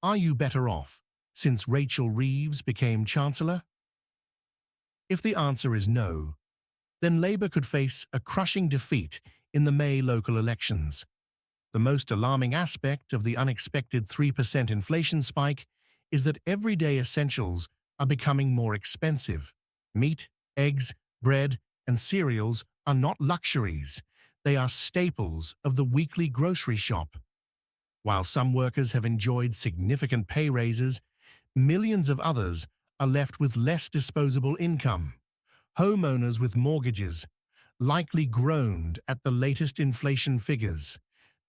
Are you better off since Rachel Reeves became Chancellor? If the answer is no, then Labour could face a crushing defeat in the May local elections. The most alarming aspect of the unexpected 3% inflation spike is that everyday essentials are becoming more expensive. Meat, eggs, bread, and cereals are not luxuries. They are staples of the weekly grocery shop. While some workers have enjoyed significant pay raises, millions of others are left with less disposable income. Homeowners with mortgages likely groaned at the latest inflation figures.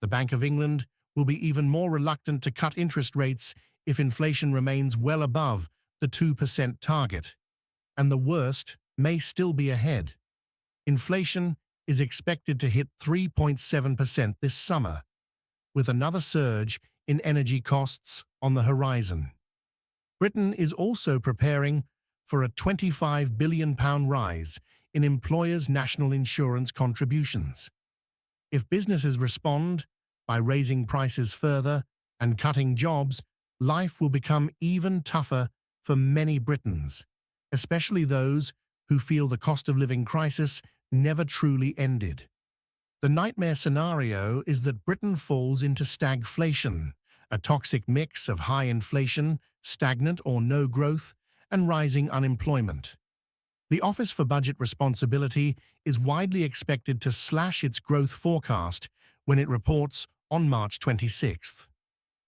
The Bank of England will be even more reluctant to cut interest rates if inflation remains well above the 2% target. And the worst may still be ahead. Inflation is expected to hit 3.7% this summer, with another surge in energy costs on the horizon. Britain is also preparing for a £25 billion rise in employers' national insurance contributions. If businesses respond by raising prices further and cutting jobs, life will become even tougher for many Britons, especially those who feel the cost of living crisis never truly ended. The nightmare scenario is that Britain falls into stagflation, a toxic mix of high inflation, stagnant or no growth, and rising unemployment. The Office for Budget Responsibility is widely expected to slash its growth forecast when it reports on March 26th.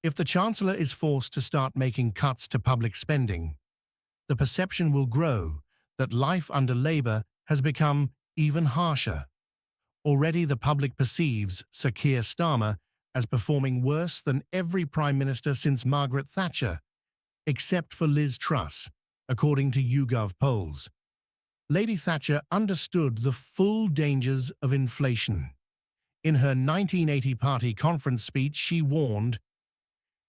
If the Chancellor is forced to start making cuts to public spending, the perception will grow that life under Labour has become even harsher. Already the public perceives Sir Keir Starmer as performing worse than every Prime Minister since Margaret Thatcher, except for Liz Truss, according to YouGov polls. Lady Thatcher understood the full dangers of inflation. In her 1980 party conference speech, she warned,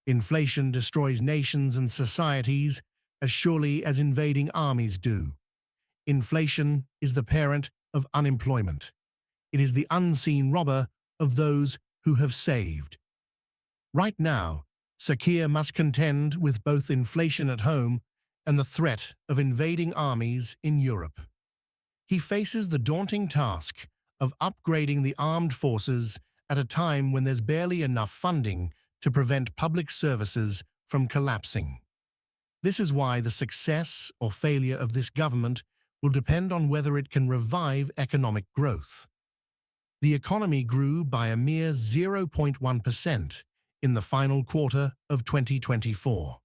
"Inflation destroys nations and societies as surely as invading armies do. Inflation is the parent of unemployment. It is the unseen robber of those who have saved." Right now, Sir Keir must contend with both inflation at home and the threat of invading armies in Europe. He faces the daunting task of upgrading the armed forces at a time when there's barely enough funding to prevent public services from collapsing. This is why the success or failure of this government will depend on whether it can revive economic growth. The economy grew by a mere 0.1% in the final quarter of 2024.